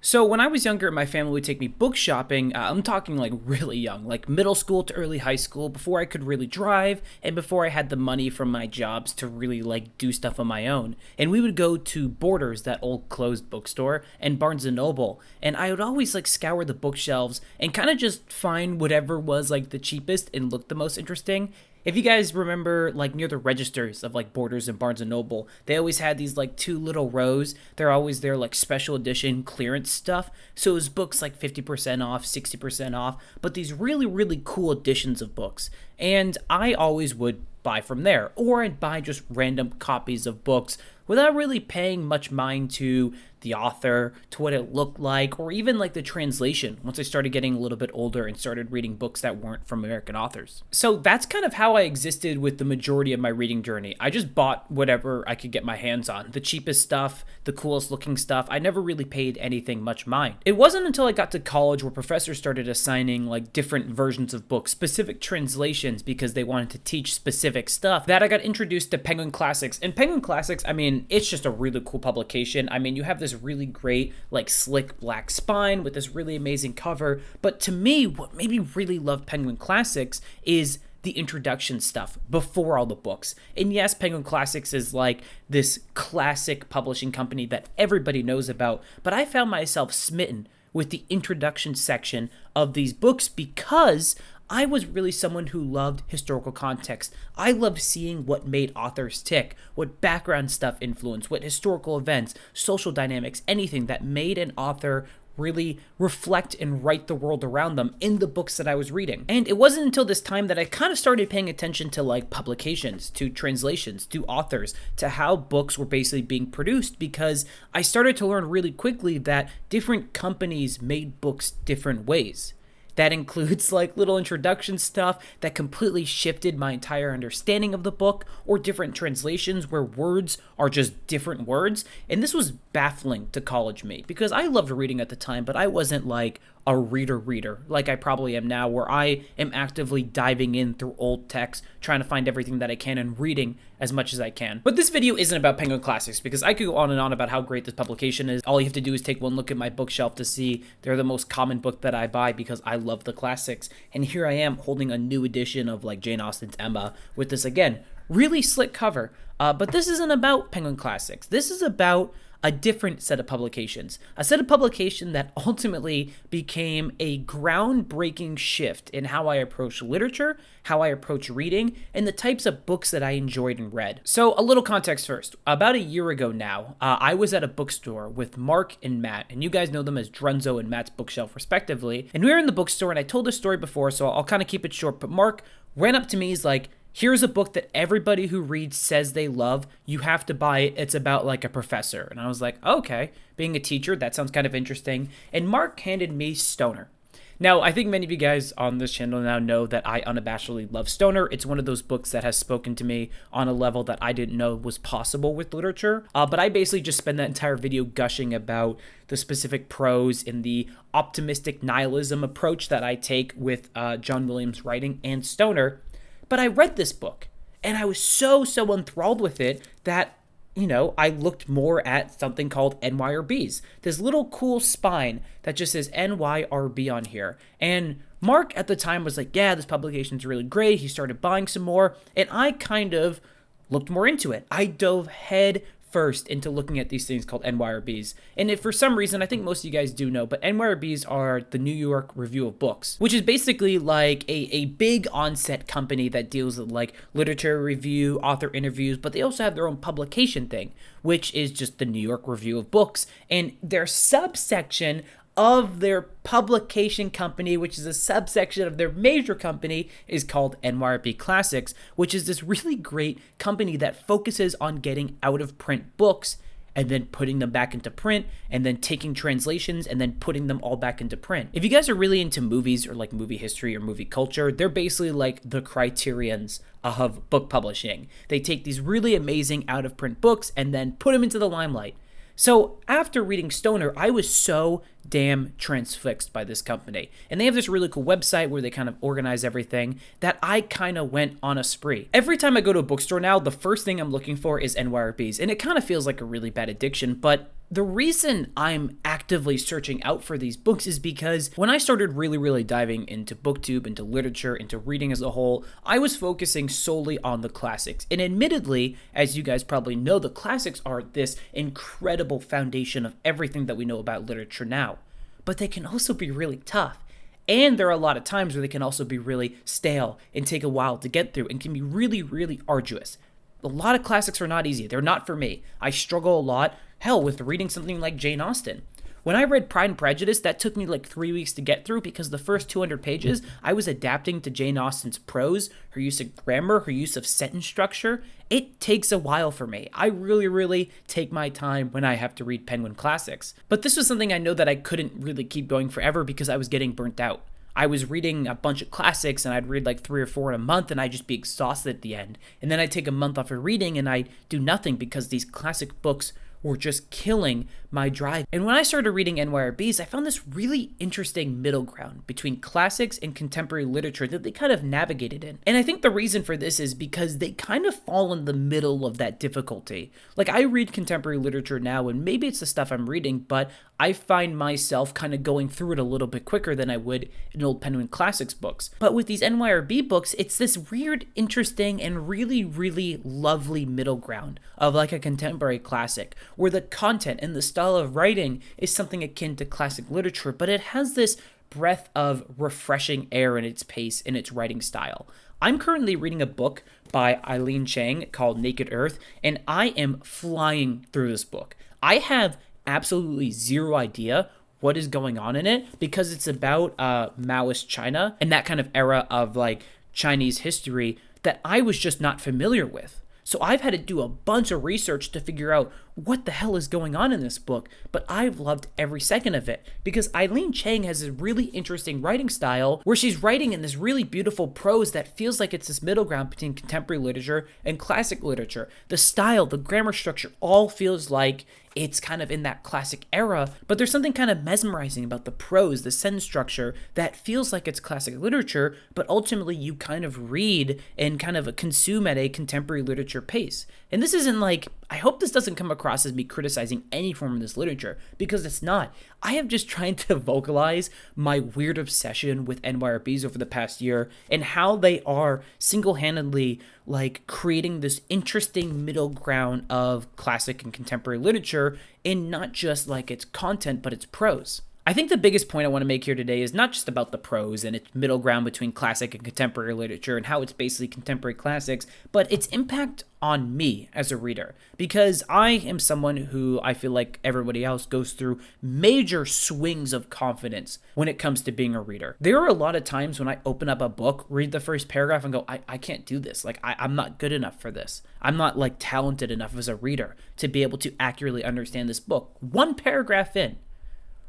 So when I was younger, my family would take me book shopping. I'm talking like really young, like middle school to early high school, before I could really drive and before I had the money from my jobs to really like do stuff on my own. And we would go to Borders, that old closed bookstore, and Barnes and Noble. And I would always like scour the bookshelves and kind of just find whatever was like the cheapest and looked the most interesting. If you guys remember, like near the registers of like Borders and Barnes and Noble, they always had these like two little rows. They're always their like special edition clearance stuff. So it was books like 50% off, 60% off, but these really, really cool editions of books. And I always would buy from there, or I'd buy just random copies of books without really paying much mind to the author, to what it looked like, or even like the translation once I started getting a little bit older and started reading books that weren't from American authors. So that's kind of how I existed with the majority of my reading journey. I just bought whatever I could get my hands on, the cheapest stuff, the coolest looking stuff. I never really paid anything much mind. It wasn't until I got to college where professors started assigning like different versions of books, specific translations, because they wanted to teach specific stuff, that I got introduced to Penguin Classics. And Penguin Classics, I mean, it's just a really cool publication. I mean, you have this really great, like slick black spine with this really amazing cover. But to me, what made me really love Penguin Classics is the introduction stuff before all the books. And yes, Penguin Classics is like this classic publishing company that everybody knows about, but I found myself smitten with the introduction section of these books because I was really someone who loved historical context. I loved seeing what made authors tick, what background stuff influenced, what historical events, social dynamics, anything that made an author really reflect and write the world around them in the books that I was reading. And it wasn't until this time that I kind of started paying attention to like publications, to translations, to authors, to how books were basically being produced, because I started to learn really quickly that different companies made books different ways. That includes like little introduction stuff that completely shifted my entire understanding of the book, or different translations where words are just different words. And this was baffling to college me because I loved reading at the time, but I wasn't like a reader like I probably am now, where I am actively diving in through old text, trying to find everything that I can and reading as much as I can. But this video isn't about Penguin Classics, because I could go on and on about how great this publication is. All you have to do is take one look at my bookshelf to see they're the most common book that I buy because I love the classics. And here I am holding a new edition of like Jane Austen's Emma with this, again, really slick cover. But this isn't about Penguin Classics. This is about a different set of publications, a set of publication that ultimately became a groundbreaking shift in how I approach literature, how I approach reading, and the types of books that I enjoyed and read. So a little context first. About a year ago now, I was at a bookstore with Mark and Matt, and you guys know them as Drunzo and Matt's Bookshelf respectively. And we were in the bookstore, and I told this story before, so I'll kind of keep it short, but Mark ran up to me, he's like, "Here's a book that everybody who reads says they love. You have to buy it. It's about like a professor." And I was like, okay, being a teacher, that sounds kind of interesting. And Mark handed me Stoner. Now, I think many of you guys on this channel now know that I unabashedly love Stoner. It's one of those books that has spoken to me on a level that I didn't know was possible with literature. But I basically just spend that entire video gushing about the specific prose and the optimistic nihilism approach that I take with John Williams' writing and Stoner. But I read this book, and I was so enthralled with it that, you know, I looked more at something called NYRBs. This little cool spine that just says NYRB on here. And Mark at the time was like, yeah, this publication's really great. He started buying some more, and I kind of looked more into it. I dove head first into looking at these things called NYRBs. And if for some reason, I think most of you guys do know, but NYRBs are the New York Review of Books, which is basically like a big onset company that deals with like literature review, author interviews, but they also have their own publication thing, which is just the New York Review of Books. And their subsection of their publication company, which is a subsection of their major company, is called NYRB Classics, which is this really great company that focuses on getting out of print books and then putting them back into print, and then taking translations and then putting them all back into print. If you guys are really into movies or like movie history or movie culture, they're basically like the criterions of book publishing. They take these really amazing out of print books and then put them into the limelight. So after reading Stoner, I was so damn transfixed by this company. And they have this really cool website where they kind of organize everything that I kind of went on a spree. Every time I go to a bookstore now, the first thing I'm looking for is NYRBs. And it kind of feels like a really bad addiction, but The reason I'm actively searching out for these books is because when I started really diving into booktube, into literature, into reading as a whole, I was focusing solely on the classics. And admittedly, as you guys probably know, the classics are this incredible foundation of everything that we know about literature now. But they can also be really tough. And there are a lot of times where they can also be really stale and take a while to get through and can be really arduous. A lot of classics are not easy. They're not for me. I struggle a lot, hell, with reading something like Jane Austen. When I read Pride and Prejudice, that took me like 3 weeks to get through because the first 200 pages, I was adapting to Jane Austen's prose, her use of grammar, her use of sentence structure. It takes a while for me. I really take my time when I have to read Penguin classics. But this was something I know that I couldn't really keep going forever because I was getting burnt out. I was reading a bunch of classics and I'd read like 3 or 4 in a month and I'd just be exhausted at the end. And then I'd take a month off of reading and I'd do nothing because these classic books were just killing my drive. And when I started reading NYRBs, I found this really interesting middle ground between classics and contemporary literature that they kind of navigated in. And I think the reason for this is because they kind of fall in the middle of that difficulty. Like, I read contemporary literature now, and maybe it's the stuff I'm reading, but I find myself kind of going through it a little bit quicker than I would in old Penguin Classics books. But with these NYRB books, it's this weird, interesting, and really lovely middle ground of like a contemporary classic, where the content and the style of writing is something akin to classic literature, but it has this breath of refreshing air in its pace, in its writing style. I'm currently reading a book by Eileen Chang called Naked Earth, and I am flying through this book. I have absolutely zero idea what is going on in it because it's about Maoist China and that kind of era of like Chinese history that I was just not familiar with. So I've had to do a bunch of research to figure out what the hell is going on in this book, but I've loved every second of it because Eileen Chang has a really interesting writing style where she's writing in this really beautiful prose that feels like it's this middle ground between contemporary literature and classic literature. The style, the grammar structure, all feels like it's kind of in that classic era, but there's something kind of mesmerizing about the prose, the sentence structure that feels like it's classic literature, but ultimately you kind of read and kind of consume at a contemporary literature pace. And this isn't like, I hope this doesn't come across as me criticizing any form of this literature, because it's not. I am just trying to vocalize my weird obsession with NYRBs over the past year and how they are single-handedly like creating this interesting middle ground of classic and contemporary literature in not just like its content, but its prose. I think the biggest point I want to make here today is not just about the prose and its middle ground between classic and contemporary literature and how it's basically contemporary classics, but its impact on me as a reader. Because I am someone who I feel like everybody else goes through major swings of confidence when it comes to being a reader. There are a lot of times when I open up a book, read the first paragraph, and go, I can't do this. Like, I'm not good enough for this. I'm not like talented enough as a reader to be able to accurately understand this book. One paragraph in.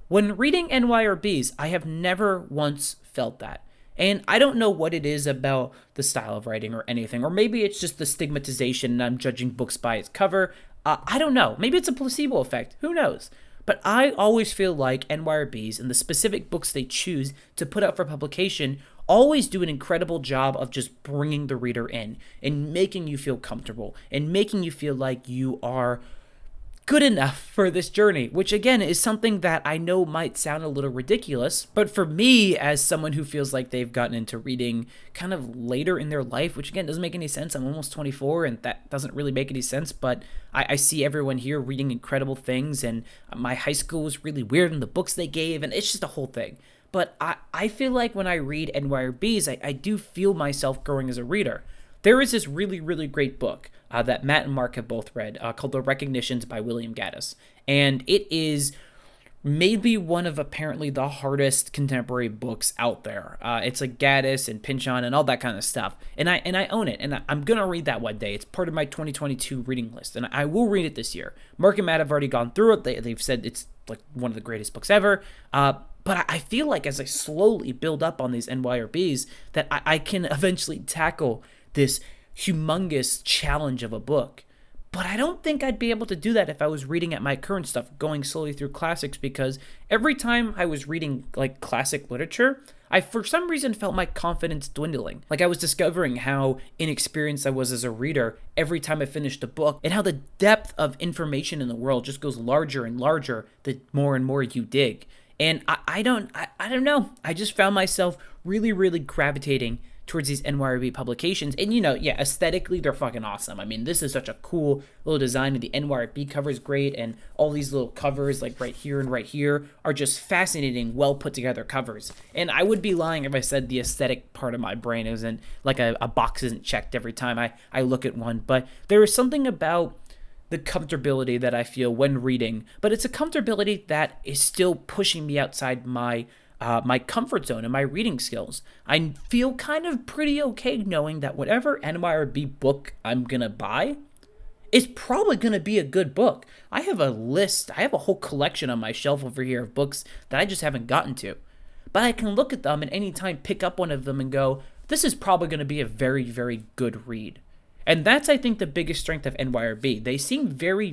When reading NYRBs, I have never once felt that. And I don't know what it is about the style of writing or anything, or maybe it's just the stigmatization and I'm judging books by its cover. I don't know. Maybe it's a placebo effect. Who knows? But I always feel like NYRBs and the specific books they choose to put out for publication always do an incredible job of just bringing the reader in and making you feel comfortable and making you feel like you are good enough for this journey, which again is something that I know might sound a little ridiculous, but for me, as someone who feels like they've gotten into reading kind of later in their life, which again doesn't make any sense. I'm almost 24 and that doesn't really make any sense, but I see everyone here reading incredible things, and my high school was really weird in the books they gave, and it's just a whole thing. But I feel like when I read NYRBs, I do feel myself growing as a reader. There is this really great book that Matt and Mark have both read called The Recognitions by William Gattis. And it is maybe one of apparently the hardest contemporary books out there. It's like Gattis and Pynchon and all that kind of stuff. And I own it, and I'm going to read that one day. It's part of my 2022 reading list, and I will read it this year. Mark and Matt have already gone through it. They've said it's like one of the greatest books ever. But I feel like as I slowly build up on these NYRBs that I can eventually tackle this humongous challenge of a book. But I don't think I'd be able to do that if I was reading at my current stuff, going slowly through classics, because every time I was reading like classic literature, I for some reason felt my confidence dwindling. Like I was discovering how inexperienced I was as a reader every time I finished a book, and how the depth of information in the world just goes larger and larger the more and more you dig. And I don't know. I just found myself really gravitating towards these NYRB publications. And aesthetically, they're fucking awesome. I mean, this is such a cool little design, and the NYRB cover is great, and all these little covers, like right here and right here, are just fascinating, well put together covers. And I would be lying if I said the aesthetic part of my brain isn't, like a box isn't checked every time I look at one. But there is something about the comfortability that I feel when reading, but it's a comfortability that is still pushing me outside my comfort zone and my reading skills. I feel kind of pretty okay knowing that whatever NYRB book I'm gonna buy is probably gonna be a good book. I have a whole collection on my shelf over here of books that I just haven't gotten to. But I can look at them and anytime pick up one of them and go, this is probably gonna be a very good read. And that's, I think, the biggest strength of NYRB. They seem very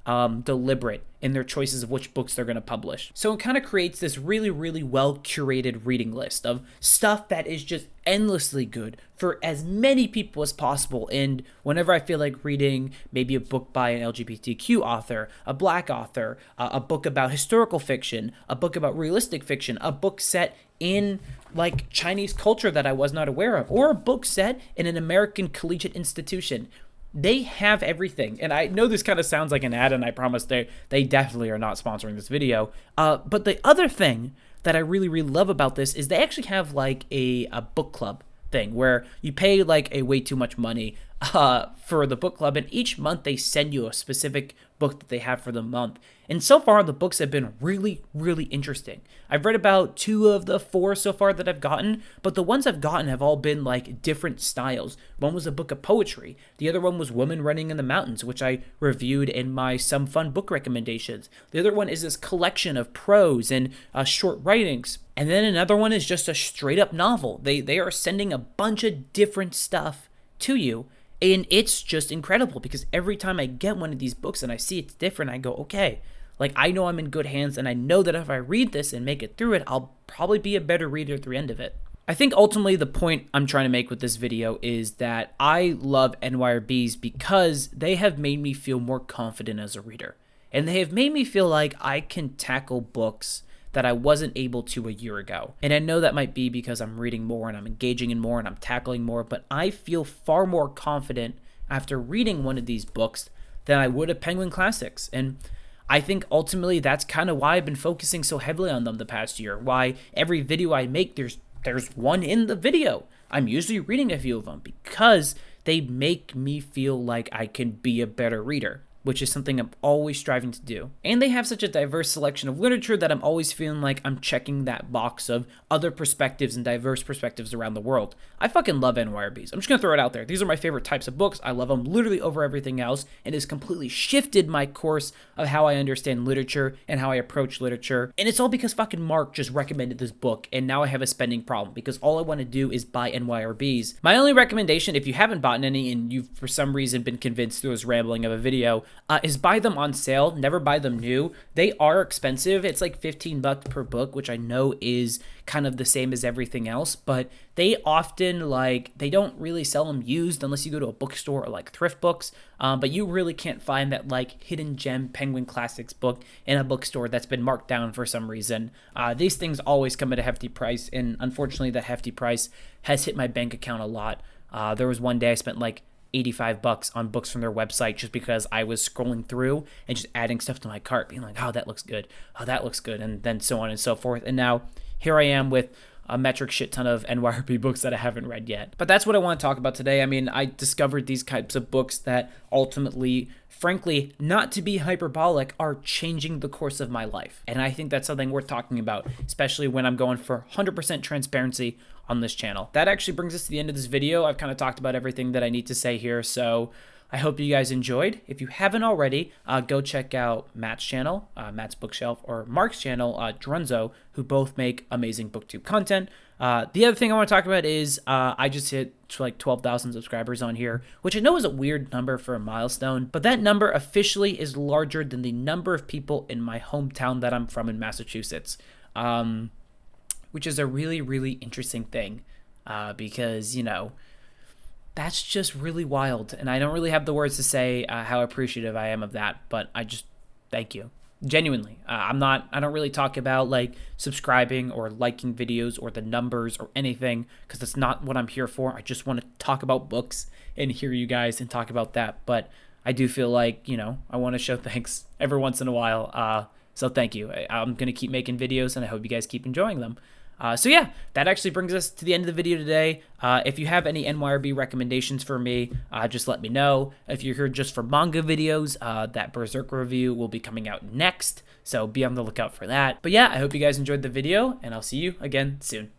deliberate in their choices of which books they're going to publish. So it kind of creates this really well curated reading list of stuff that is just endlessly good for as many people as possible. And whenever I feel like reading maybe a book by an LGBTQ author, a black author, a book about historical fiction, a book about realistic fiction, a book set in like Chinese culture that I was not aware of, or a book set in an American collegiate institution. They have everything. And I know this kind of sounds like an ad, and I promise they definitely are not sponsoring this video. But the other thing that I really love about this is they actually have like a book club thing where you pay like a way too much money for the book club, and each month they send you a specific book that they have for the month. And so far the books have been really interesting. I've read about 2 of the 4 so far that I've gotten, but the ones I've gotten have all been like different styles. One was a book of poetry, the other one was Women Running in the Mountains, which I reviewed in my Some Fun Book Recommendations. The other one is this collection of prose and short writings. And then another one is just a straight up novel. They are sending a bunch of different stuff to you. And it's just incredible because every time I get one of these books and I see it's different, I go, okay, like I know I'm in good hands, and I know that if I read this and make it through it, I'll probably be a better reader at the end of it. I think ultimately the point I'm trying to make with this video is that I love NYRBs because they have made me feel more confident as a reader. And they have made me feel like I can tackle books that I wasn't able to a year ago. And I know that might be because I'm reading more and I'm engaging in more and I'm tackling more, but I feel far more confident after reading one of these books than I would of Penguin Classics. And I think ultimately that's kind of why I've been focusing so heavily on them the past year. Why every video I make, there's one in the video. I'm usually reading a few of them because they make me feel like I can be a better reader, which is something I'm always striving to do. And they have such a diverse selection of literature that I'm always feeling like I'm checking that box of other perspectives and diverse perspectives around the world. I fucking love NYRBs. I'm just gonna throw it out there. These are my favorite types of books. I love them literally over everything else, and it's completely shifted my course of how I understand literature and how I approach literature. And it's all because fucking Mark just recommended this book, and now I have a spending problem because all I want to do is buy NYRBs. My only recommendation, if you haven't bought any and you've for some reason been convinced through this rambling of a video, is buy them on sale. Never buy them new. They are expensive. It's like $15 per book, which I know is kind of the same as everything else, but they often they don't really sell them used unless you go to a bookstore or like thrift books. But you really can't find that like hidden gem Penguin Classics book in a bookstore that's been marked down for some reason. These things always come at a hefty price, and unfortunately that hefty price has hit my bank account a lot. There was one day I spent like $85 on books from their website just because I was scrolling through and just adding stuff to my cart, being like, oh, that looks good. Oh, that looks good. And then so on and so forth. And now here I am with a metric shit ton of NYRB books that I haven't read yet. But that's what I want to talk about today. I mean, I discovered these types of books that ultimately, frankly, not to be hyperbolic, are changing the course of my life. And I think that's something worth talking about, especially when I'm going for 100% transparency on this channel. That actually brings us to the end of this video. I've kind of talked about everything that I need to say here, so I hope you guys enjoyed. If you haven't already, go check out Matt's channel, Matt's Bookshelf, or Mark's channel, Drunzo, who both make amazing booktube content. The other thing I want to talk about is I just hit like 12,000 subscribers on here, which I know is a weird number for a milestone, but that number officially is larger than the number of people in my hometown that I'm from in Massachusetts. which is a really, really interesting thing because, you know, that's just really wild. And I don't really have the words to say how appreciative I am of that, but I just thank you. Genuinely. I don't really talk about like subscribing or liking videos or the numbers or anything because that's not what I'm here for. I just want to talk about books and hear you guys and talk about that. But I do feel like, you know, I want to show thanks every once in a while. So thank you. I'm going to keep making videos and I hope you guys keep enjoying them. So yeah, that actually brings us to the end of the video today. If you have any NYRB recommendations for me, just let me know. If you're here just for manga videos, that Berserk review will be coming out next, so be on the lookout for that. But yeah, I hope you guys enjoyed the video, and I'll see you again soon.